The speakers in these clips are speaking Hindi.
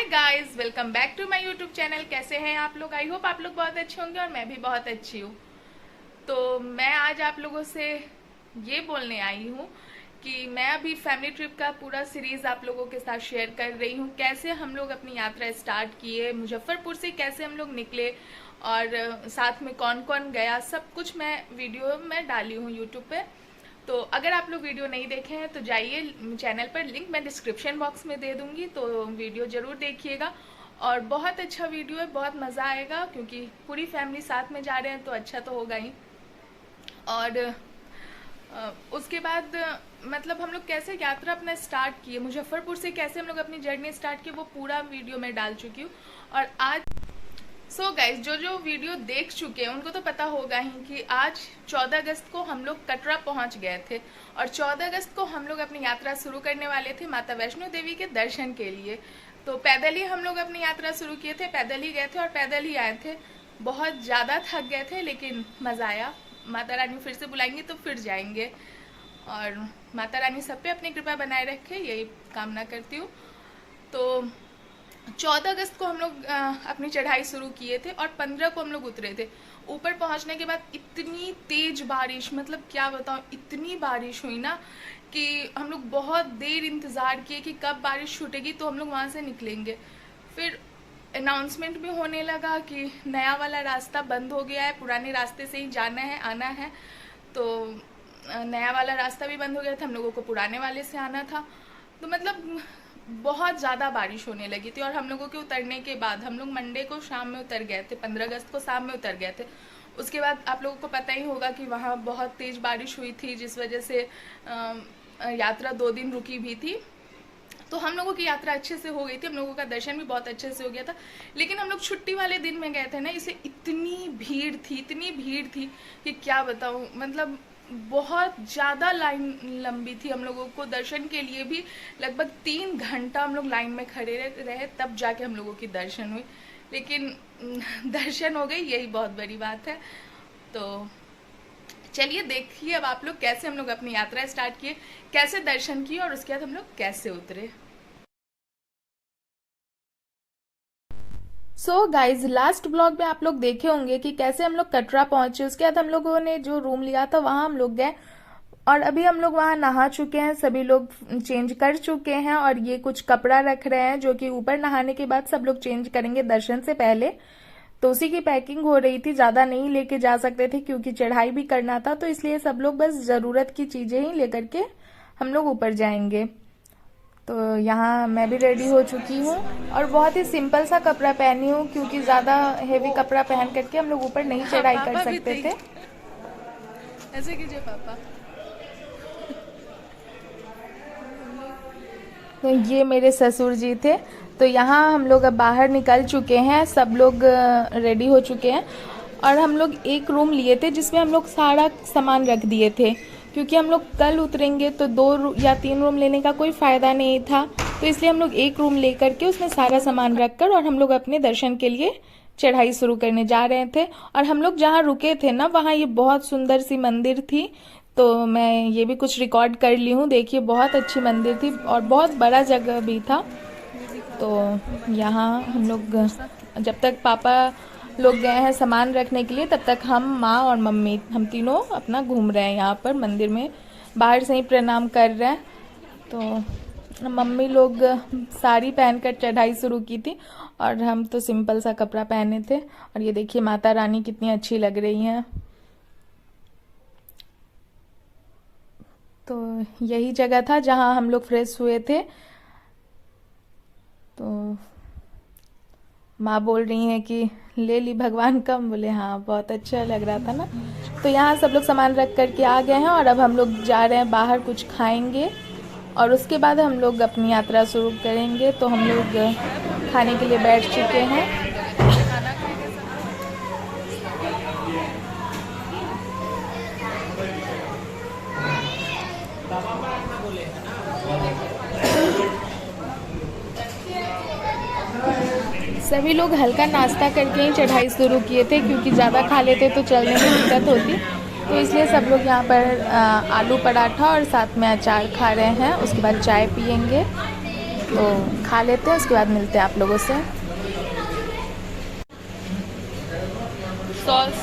Hi guys, welcome back to my YouTube channel. कैसे हैं आप लोग? आई होप आप लोग बहुत अच्छे होंगे और मैं भी बहुत अच्छी हूँ। तो मैं आज आप लोगों से ये बोलने आई हूँ कि मैं अभी फैमिली ट्रिप का पूरा सीरीज आप लोगों के साथ शेयर कर रही हूँ। कैसे हम लोग अपनी यात्रा स्टार्ट किए, मुजफ्फरपुर से कैसे हम लोग निकले और साथ में कौन कौन गया, सब कुछ मैं वीडियो में डाली हूँ यूट्यूब पे। तो अगर आप लोग वीडियो नहीं देखे हैं तो जाइए चैनल पर, लिंक मैं डिस्क्रिप्शन बॉक्स में दे दूंगी, तो वीडियो ज़रूर देखिएगा। और बहुत अच्छा वीडियो है, बहुत मज़ा आएगा क्योंकि पूरी फैमिली साथ में जा रहे हैं तो अच्छा तो होगा ही। और उसके बाद मतलब हम लोग कैसे यात्रा अपना स्टार्ट किए, मुजफ्फरपुर से कैसे हम लोग अपनी जर्नी स्टार्ट की, वो पूरा वीडियो में डाल चुकी हूँ। और आज सो गाइज, जो वीडियो देख चुके हैं उनको तो पता होगा ही कि आज 14 अगस्त को हम लोग कटरा पहुंच गए थे और 14 अगस्त को हम लोग अपनी यात्रा शुरू करने वाले थे माता वैष्णो देवी के दर्शन के लिए। तो पैदल ही हम लोग अपनी यात्रा शुरू किए थे, पैदल ही गए थे और पैदल ही आए थे। बहुत ज़्यादा थक गए थे लेकिन मज़ा आया। माता रानी फिर से बुलाएंगी तो फिर जाएंगे और माता रानी सब पे अपनी कृपा बनाए रखे, यही कामना करती हूँ। तो 14 अगस्त को हम लोग अपनी चढ़ाई शुरू किए थे और 15 को हम लोग उतरे थे। ऊपर पहुंचने के बाद इतनी तेज बारिश, मतलब क्या बताऊं, इतनी बारिश हुई ना कि हम लोग बहुत देर इंतज़ार किए कि कब बारिश छूटेगी तो हम लोग वहाँ से निकलेंगे। फिर अनाउंसमेंट भी होने लगा कि नया वाला रास्ता बंद हो गया है, पुराने रास्ते से ही जाना है, आना है। तो नया वाला रास्ता भी बंद हो गया था, हम लोगों को पुराने वाले से आना था। तो मतलब बहुत ज़्यादा बारिश होने लगी थी। और हम लोगों के उतरने के बाद, हम लोग मंडे को शाम में उतर गए थे, 15 अगस्त को शाम में उतर गए थे। उसके बाद आप लोगों को पता ही होगा कि वहाँ बहुत तेज़ बारिश हुई थी जिस वजह से यात्रा 2 दिन रुकी भी थी। तो हम लोगों की यात्रा अच्छे से हो गई थी, हम लोगों का दर्शन भी बहुत अच्छे से हो गया था। लेकिन हम लोग छुट्टी वाले दिन में गए थे ना, इसलिए इतनी भीड़ थी कि क्या बताऊँ। मतलब बहुत ज़्यादा लाइन लंबी थी, हम लोगों को दर्शन के लिए भी लगभग 3 घंटा हम लोग लाइन में खड़े रहे, तब जाके हम लोगों की दर्शन हुई। लेकिन दर्शन हो गई, यही बहुत बड़ी बात है। तो चलिए देखिए अब आप लोग कैसे हम लोग अपनी यात्रा स्टार्ट किए, कैसे दर्शन किए और उसके बाद हम लोग कैसे उतरे। सो गाइज, लास्ट ब्लॉग में आप लोग देखे होंगे कि कैसे हम लोग कटरा पहुंचे। उसके बाद हम लोगों ने जो रूम लिया था वहां हम लोग गए और अभी हम लोग वहां नहा चुके हैं, सभी लोग चेंज कर चुके हैं और ये कुछ कपड़ा रख रहे हैं जो कि ऊपर नहाने के बाद सब लोग चेंज करेंगे दर्शन से पहले। तो उसी की पैकिंग हो रही थी, ज्यादा नहीं लेके जा सकते थे क्योंकि चढ़ाई भी करना था, तो इसलिए सब लोग बस जरूरत की चीजें ही लेकर के हम लोग ऊपर जाएंगे। तो यहाँ मैं भी रेडी हो चुकी हूँ और बहुत ही सिंपल सा कपड़ा पहनी हूँ क्योंकि ज़्यादा हेवी कपड़ा पहन करके हम लोग ऊपर नहीं चढ़ाई कर सकते थे। ऐसे कीजिए पापा। तो ये मेरे ससुर जी थे। तो यहाँ हम लोग अब बाहर निकल चुके हैं, सब लोग रेडी हो चुके हैं और हम लोग एक रूम लिए थे जिसमें हम लोग सारा सामान रख दिए थे क्योंकि हम लोग कल उतरेंगे तो 2 या 3 रूम लेने का कोई फ़ायदा नहीं था। तो इसलिए हम लोग एक रूम लेकर के उसमें सारा सामान रखकर और हम लोग अपने दर्शन के लिए चढ़ाई शुरू करने जा रहे थे। और हम लोग जहाँ रुके थे ना, वहाँ ये बहुत सुंदर सी मंदिर थी, तो मैं ये भी कुछ रिकॉर्ड कर ली हूँ। देखिए बहुत अच्छी मंदिर थी और बहुत बड़ा जगह भी था। तो यहाँ हम लोग जब तक पापा लोग गए हैं सामान रखने के लिए, तब तक हम, माँ और मम्मी, हम तीनों अपना घूम रहे हैं यहाँ पर मंदिर में, बाहर से ही प्रणाम कर रहे हैं। तो मम्मी लोग साड़ी पहनकर चढ़ाई शुरू की थी और हम तो सिंपल सा कपड़ा पहने थे। और ये देखिए माता रानी कितनी अच्छी लग रही हैं। तो यही जगह था जहाँ हम लोग फ्रेश हुए थे। तो माँ बोल रही हैं कि ले ली भगवान का, बोले हाँ बहुत अच्छा लग रहा था ना। तो यहाँ सब लोग सामान रख करके आ गए हैं और अब हम लोग जा रहे हैं बाहर, कुछ खाएंगे और उसके बाद हम लोग अपनी यात्रा शुरू करेंगे। तो हम लोग खाने के लिए बैठ चुके हैं। सभी लोग हल्का नाश्ता करके ही चढ़ाई शुरू किए थे क्योंकि ज़्यादा खा लेते तो चलने में दिक्कत होती, तो इसलिए सब लोग यहाँ पर आलू पराठा और साथ में अचार खा रहे हैं। उसके बाद चाय पियेंगे। तो खा लेते हैं, उसके बाद मिलते हैं आप लोगों से। सॉस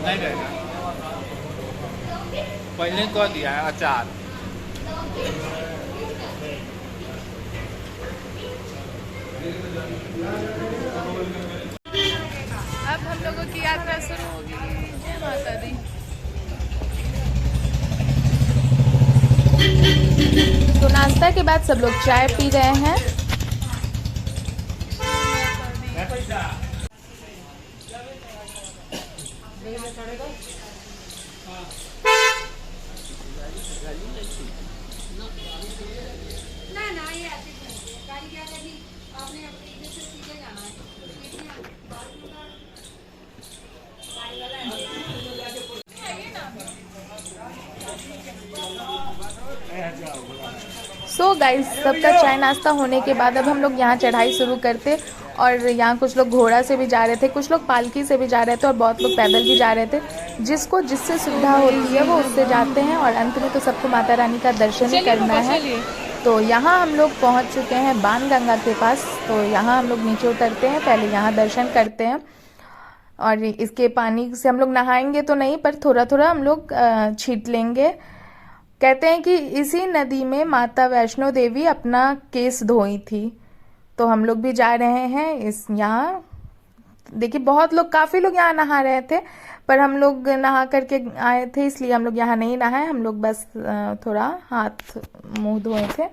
नहीं रहेगा, पहले तो दिया है अचार। अब हम लोगों की यात्रा शुरू होगी। जय माता दी। तो नाश्ता के बाद सब लोग चाय पी रहे हैं। सो गाइस, सबका चाय नाश्ता होने के बाद अब हम लोग यहाँ चढ़ाई शुरू करते। और यहाँ कुछ लोग घोड़ा से भी जा रहे थे, कुछ लोग पालकी से भी जा रहे थे और बहुत लोग पैदल भी जा रहे थे। जिसको जिससे सुविधा होती है वो उससे जाते हैं और अंत में तो सबको माता रानी का दर्शन ही करना है। तो यहाँ हम लोग पहुँच चुके हैं बाणगंगा के पास। तो यहाँ हम लोग नीचे उतरते हैं, पहले यहाँ दर्शन करते हैं और इसके पानी से हम लोग नहाएंगे तो नहीं, पर थोड़ा थोड़ा हम लोग छींट लेंगे। कहते हैं कि इसी नदी में माता वैष्णो देवी अपना केस धोई थी। तो हम लोग भी जा रहे हैं इस यहाँ। देखिए बहुत लोग, काफ़ी लोग यहाँ नहा रहे थे, पर हम लोग नहा करके आए थे इसलिए हम लोग यहाँ नहीं नहाए। हम लोग बस थोड़ा हाथ मुंह धोए थे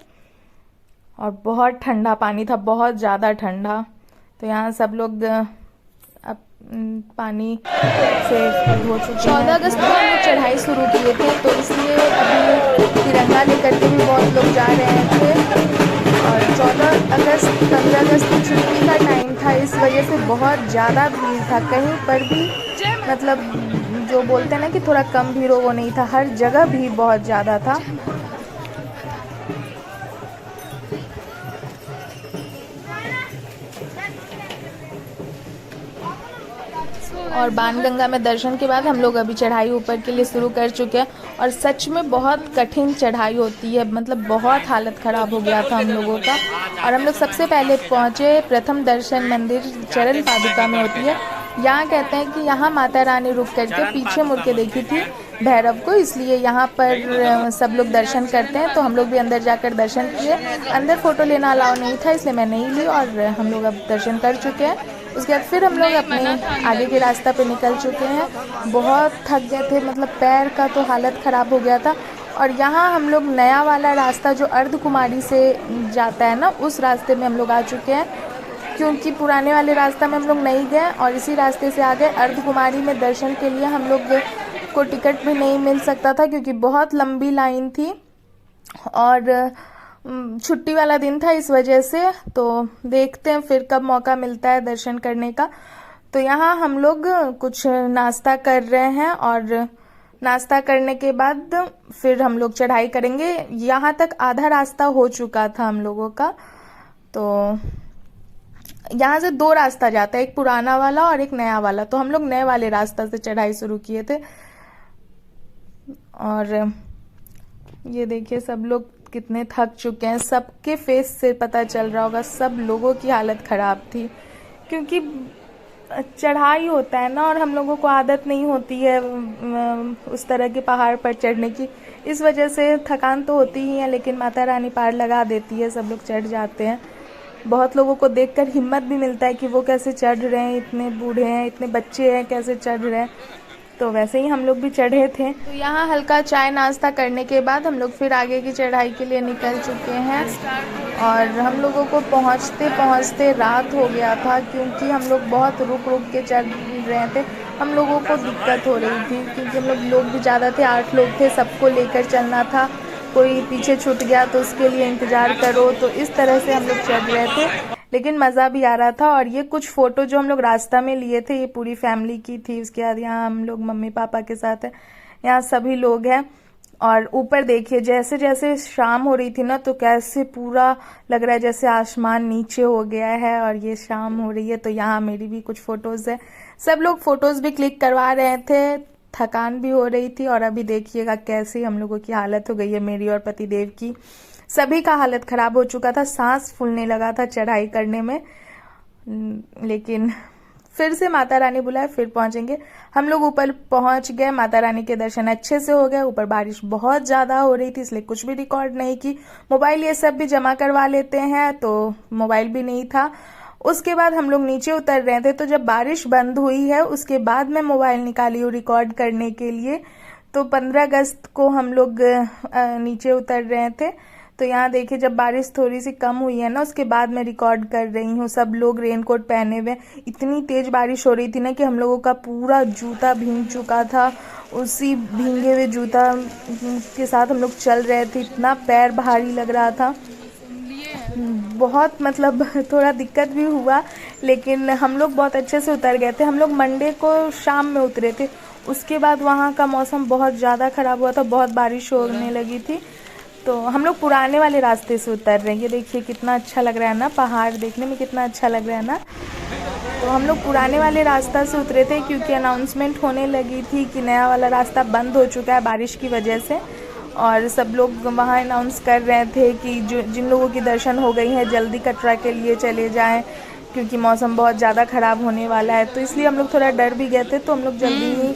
और बहुत ठंडा पानी था, बहुत ज़्यादा ठंडा। तो यहाँ सब लोग अब पानी से धो चुके हैं। 14 अगस्त को हम लोग चढ़ाई शुरू किए थे, तो इसलिए अभी तिरंगा लेकर के भी बहुत लोग जा रहे थे। और 14 अगस्त 15 अगस्त की छुट्टी का टाइम था, इस वजह से बहुत ज़्यादा भीड़ था। कहीं पर भी मतलब जो बोलते हैं ना कि थोड़ा कम भीड़ हो, वो नहीं था। हर जगह भीड़ बहुत ज़्यादा था। और बाणगंगा में दर्शन के बाद हम लोग अभी चढ़ाई ऊपर के लिए शुरू कर चुके हैं। और सच में बहुत कठिन चढ़ाई होती है, मतलब बहुत हालत ख़राब हो गया था हम लोगों का। और हम लोग सबसे पहले पहुँचे प्रथम दर्शन मंदिर चरण पादुका में होती है। यहाँ कहते हैं कि यहाँ माता रानी रुक करके पीछे मुड़ के देखी थी भैरव को, इसलिए यहाँ पर सब लोग दर्शन करते हैं। तो हम लोग भी अंदर जाकर दर्शन किए। अंदर फ़ोटो लेना अलाउ नहीं था, इसलिए मैं नहीं ली और हम लोग अब दर्शन कर चुके हैं। उसके बाद फिर हम लोग अपने आगे के रास्ता पे निकल चुके हैं। बहुत थक गए थे, मतलब पैर का तो हालत ख़राब हो गया था। और यहाँ हम लोग नया वाला रास्ता जो अर्धकुमारी से जाता है ना, उस रास्ते में हम लोग आ चुके हैं, क्योंकि पुराने वाले रास्ता में हम लोग नहीं गए और इसी रास्ते से आ गए। अर्धकुमारी में दर्शन के लिए हम लोग को टिकट भी नहीं मिल सकता था, क्योंकि बहुत लंबी लाइन थी और छुट्टी वाला दिन था इस वजह से। तो देखते हैं फिर कब मौका मिलता है दर्शन करने का। तो यहाँ हम लोग कुछ नाश्ता कर रहे हैं और नाश्ता करने के बाद फिर हम लोग चढ़ाई करेंगे। यहाँ तक आधा रास्ता हो चुका था हम लोगों का। तो यहाँ से 2 रास्ता जाता है, एक पुराना वाला और एक नया वाला। तो हम लोग नए वाले रास्ता से चढ़ाई शुरू किए थे। और ये देखिए सब लोग कितने थक चुके हैं, सबके फेस से पता चल रहा होगा, सब लोगों की हालत ख़राब थी। क्योंकि चढ़ाई होता है ना, और हम लोगों को आदत नहीं होती है उस तरह के पहाड़ पर चढ़ने की, इस वजह से थकान तो होती ही है। लेकिन माता रानी पार लगा देती है, सब लोग चढ़ जाते हैं। बहुत लोगों को देखकर हिम्मत भी मिलता है कि वो कैसे चढ़ रहे हैं, इतने बूढ़े हैं, इतने बच्चे हैं, कैसे चढ़ रहे हैं। तो वैसे ही हम लोग भी चढ़े थे। तो यहाँ हल्का चाय नाश्ता करने के बाद हम लोग फिर आगे की चढ़ाई के लिए निकल चुके हैं। और हम लोगों को पहुँचते पहुँचते रात हो गया था, क्योंकि हम लोग बहुत रुक रुक के चढ़ रहे थे। हम लोगों को दिक्कत हो रही थी, क्योंकि हम लोग भी ज़्यादा थे, 8 लोग थे, सबको लेकर चलना था। कोई पीछे छूट गया तो उसके लिए इंतज़ार करो। तो इस तरह से हम लोग चढ़ रहे थे, लेकिन मज़ा भी आ रहा था। और ये कुछ फ़ोटो जो हम लोग रास्ता में लिए थे, ये पूरी फैमिली की थी। उसके बाद यहाँ हम लोग मम्मी पापा के साथ है, यहाँ सभी लोग हैं। और ऊपर देखिए, जैसे जैसे शाम हो रही थी ना, तो कैसे पूरा लग रहा है जैसे आसमान नीचे हो गया है और ये शाम हो रही है। तो यहाँ मेरी भी कुछ फ़ोटोज़ है, सब लोग फ़ोटोज़ भी क्लिक करवा रहे थे। थकान भी हो रही थी। और अभी देखिएगा कैसी हम लोगों की हालत हो गई है, मेरी और पति देव की। सभी का हालत ख़राब हो चुका था, सांस फूलने लगा था चढ़ाई करने में। लेकिन फिर से माता रानी बुलाए, फिर पहुंचेंगे। हम लोग ऊपर पहुंच गए, माता रानी के दर्शन अच्छे से हो गए। ऊपर बारिश बहुत ज़्यादा हो रही थी, इसलिए कुछ भी रिकॉर्ड नहीं की। मोबाइल ये सब भी जमा करवा लेते हैं, तो मोबाइल भी नहीं था। उसके बाद हम लोग नीचे उतर रहे थे, तो जब बारिश बंद हुई है उसके बाद मैं मोबाइल निकाली हूँ रिकॉर्ड करने के लिए। तो 15 अगस्त को हम लोग नीचे उतर रहे थे। तो यहाँ देखिए, जब बारिश थोड़ी सी कम हुई है ना, उसके बाद मैं रिकॉर्ड कर रही हूँ। सब लोग रेनकोट पहने हुए, इतनी तेज बारिश हो रही थी ना कि हम लोगों का पूरा जूता भीग चुका था। उसी भीगे हुए जूता के साथ हम लोग चल रहे थे, इतना पैर भारी लग रहा था। बहुत मतलब थोड़ा दिक्कत भी हुआ, लेकिन हम लोग बहुत अच्छे से उतर गए थे। हम लोग मंडे को शाम में उतरे थे। उसके बाद वहाँ का मौसम बहुत ज़्यादा ख़राब हुआ था, बहुत बारिश होने लगी थी। तो हम लोग पुराने वाले रास्ते से उतर रहे हैं। ये देखिए कितना अच्छा लग रहा है ना, पहाड़ देखने में कितना अच्छा लग रहा है ना। तो हम लोग पुराने वाले रास्ता से उतरे थे, क्योंकि अनाउंसमेंट होने लगी थी कि नया वाला रास्ता बंद हो चुका है बारिश की वजह से। और सब लोग वहाँ अनाउंस कर रहे थे कि जो जिन लोगों की दर्शन हो गई हैं जल्दी कटरा के लिए चले जाएं, क्योंकि मौसम बहुत ज़्यादा ख़राब होने वाला है। तो इसलिए हम लोग थोड़ा डर भी गए थे, तो हम लोग जल्दी ही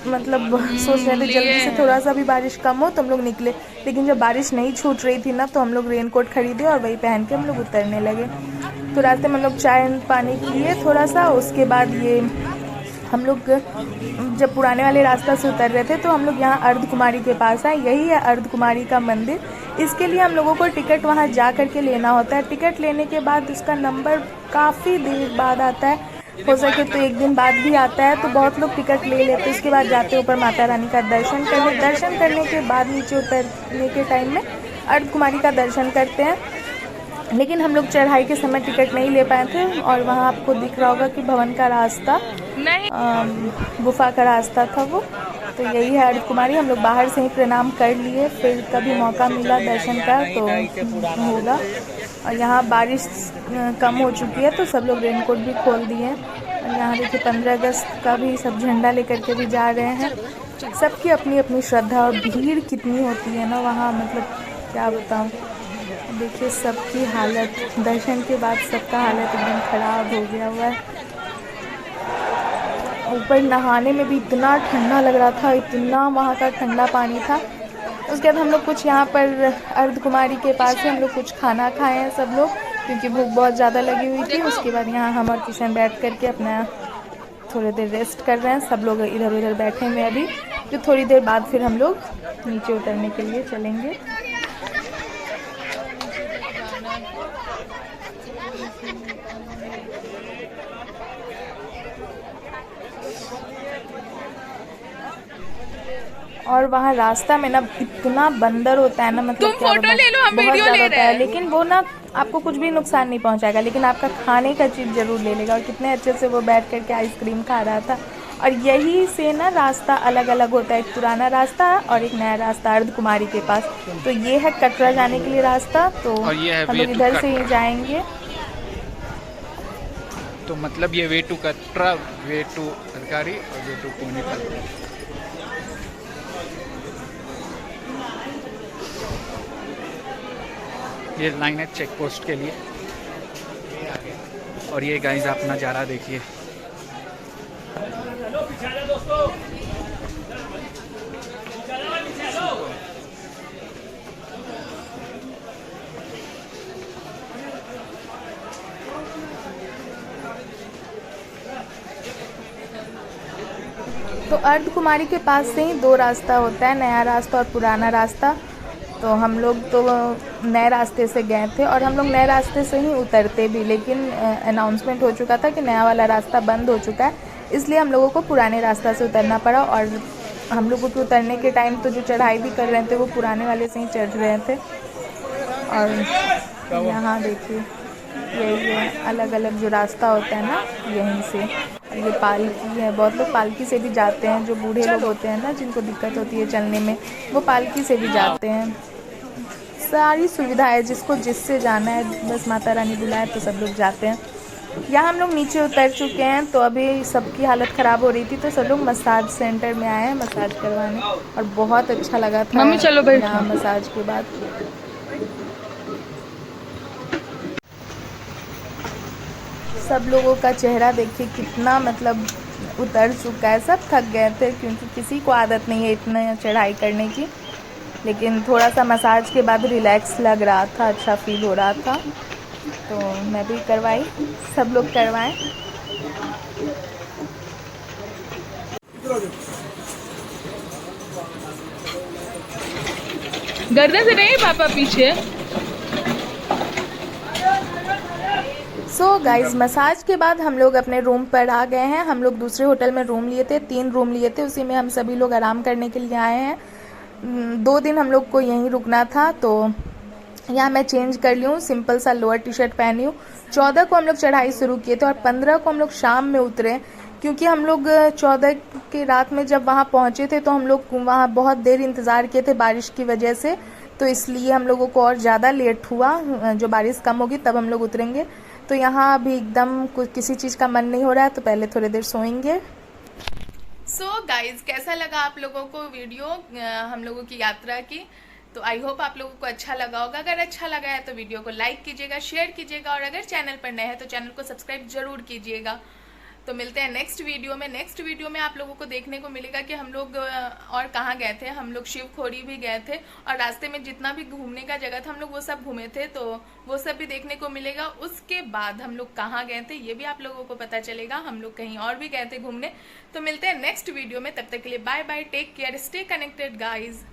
मतलब सोच रहे थे जल्दी से थोड़ा सा भी बारिश कम हो तो हम लोग निकले। लेकिन जब बारिश नहीं छूट रही थी ना, तो हम लोग रेनकोट खरीदे और वही पहन के हम लोग उतरने लगे। तो रास्ते में हम लोग चाय पानी किए थोड़ा सा। उसके बाद ये हम लोग जब पुराने वाले रास्ता से उतर रहे थे, तो हम लोग यहाँ अर्धकुमारी के पास आए। यही है अर्धकुमारी का मंदिर। इसके लिए हम लोगों को टिकट वहाँ जा कर के लेना होता है। टिकट लेने के बाद उसका नंबर काफ़ी देर बाद आता है, हो सके तो एक दिन बाद भी आता है। तो बहुत लोग टिकट ले लेते हैं, उसके बाद जाते हैं ऊपर माता रानी का दर्शन करने। दर्शन करने के बाद नीचे उतरने के टाइम में अर्धकुमारी का दर्शन करते हैं। लेकिन हम लोग चढ़ाई के समय टिकट नहीं ले पाए थे। और वहाँ आपको दिख रहा होगा कि भवन का रास्ता नहीं, गुफा का रास्ता था वो। तो यही है अर्धकुमारी। हम लोग बाहर से ही प्रणाम कर लिए, फिर कभी मौका मिला दर्शन का तो होगा। और यहाँ बारिश कम हो चुकी है, तो सब लोग रेनकोट भी खोल दिए हैं। और यहाँ देखिए 15 अगस्त का भी सब झंडा लेकर के भी जा रहे हैं। सबकी अपनी अपनी श्रद्धा, और भीड़ कितनी होती है ना वहाँ, मतलब क्या बताऊँ। देखिए सबकी हालत, दर्शन के बाद सबका हालत एकदम ख़राब हो गया हुआ है। ऊपर नहाने में भी इतना ठंडा लग रहा था, इतना वहाँ का ठंडा पानी था। उसके बाद हम लोग कुछ यहाँ पर अर्धकुमारी के पास ही हम लोग कुछ खाना खाए हैं सब लोग, क्योंकि भूख बहुत ज़्यादा लगी हुई थी। उसके बाद यहाँ हम और किशन बैठ करके अपना थोड़ी देर रेस्ट कर रहे हैं। सब लोग इधर उधर बैठे हुए अभी, जो थोड़ी देर बाद फिर हम लोग नीचे उतरने के लिए चलेंगे। और वहाँ रास्ता में ना इतना बंदर होता है ना, मतलब तुम फोटो ले लो, हम वीडियो ले रहे हैं। लेकिन वो ना आपको कुछ भी नुकसान नहीं पहुँचाएगा, लेकिन आपका खाने का चीज़ ज़रूर ले लेगा। और कितने अच्छे से वो बैठ करके आइसक्रीम खा रहा था। और यही से ना रास्ता अलग अलग होता है, एक पुराना रास्ता और एक नया रास्ता अर्धकुमारी के पास। तो ये है कटरा जाने के लिए रास्ता, तो हम लोग इधर से ही जाएंगे। तो मतलब ये way to Katra, way to सरकारी और वे टू कोनिकल। ये लाइन है चेक पोस्ट के लिए। और ये गाइस आप नज़ारा देखिए। तो अर्धकुमारी के पास से ही दो रास्ता होता है, नया रास्ता और पुराना रास्ता। तो हम लोग तो नए रास्ते से गए थे, और हम लोग नए रास्ते से ही उतरते भी, लेकिन अनाउंसमेंट हो चुका था कि नया वाला रास्ता बंद हो चुका है, इसलिए हम लोगों को पुराने रास्ता से उतरना पड़ा। और हम लोगों को उतरने के टाइम तो जो चढ़ाई भी कर रहे थे वो पुराने वाले से ही चढ़ रहे थे। और यहाँ देखिए यही है, अलग अलग जो रास्ता होता है ना यहीं से। ये पालकी है, बहुत लोग पालकी से भी जाते हैं, जो बूढ़े लोग होते हैं ना जिनको दिक्कत होती है चलने में, वो पालकी से भी जाते हैं। सारी सुविधा है, जिसको जिससे जाना है, बस माता रानी बुलाए तो सब लोग जाते हैं। यहाँ हम लोग नीचे उतर चुके हैं, तो अभी सबकी हालत ख़राब हो रही थी, तो सब लोग मसाज सेंटर में आए हैं मसाज करवाने, और बहुत अच्छा लगा था। मम्मी चलो बैठ। यहाँ मसाज के बाद सब लोगों का चेहरा देखिए कितना मतलब उतर चुका है, सब थक गए थे क्योंकि किसी को आदत नहीं है इतना चढ़ाई करने की। लेकिन थोड़ा सा मसाज के बाद रिलैक्स लग रहा था, अच्छा फील हो रहा था, तो मैं भी करवाई, सब लोग करवाएं। गर्दन से नहीं पापा पीछे। सो गाइज मसाज के बाद हम लोग अपने रूम पर आ गए हैं। हम लोग दूसरे होटल में रूम लिए थे, 3 रूम लिए थे, उसी में हम सभी लोग आराम करने के लिए आए हैं। 2 दिन हम लोग को यहीं रुकना था, तो यहाँ मैं चेंज कर ली हूँ, सिंपल सा लोअर टी शर्ट पहनी हूँ। 14 को हम लोग चढ़ाई शुरू किए थे और 15 को हम लोग शाम में उतरे, क्योंकि हम लोग 14 की रात में जब वहाँ पहुँचे थे तो हम लोग वहाँ बहुत देर इंतज़ार किए थे बारिश की वजह से, तो इसलिए हम लोगों को और ज़्यादा लेट हुआ। जो बारिश कम होगी तब हम लोग उतरेंगे। तो यहाँ अभी एकदम किसी चीज़ का मन नहीं हो रहा है, तो पहले थोड़ी देर सोएंगे। सो गाइज कैसा लगा आप लोगों को वीडियो हम लोगों की यात्रा की? तो आई होप आप लोगों को अच्छा लगा होगा। अगर अच्छा लगा है तो वीडियो को लाइक कीजिएगा, शेयर कीजिएगा, और अगर चैनल पर नए हैं तो चैनल को सब्सक्राइब जरूर कीजिएगा। तो मिलते हैं नेक्स्ट वीडियो में। नेक्स्ट वीडियो में आप लोगों को देखने को मिलेगा कि हम लोग और कहाँ गए थे। हम लोग शिवखोड़ी भी गए थे और रास्ते में जितना भी घूमने का जगह था हम लोग वो सब घूमे थे, तो वो सब भी देखने को मिलेगा। उसके बाद हम लोग कहाँ गए थे ये भी आप लोगों को पता चलेगा। हम लोग कहीं और भी गए थे घूमने। तो मिलते हैं नेक्स्ट वीडियो में, तब तक के लिए bye bye, take care, stay connected guys.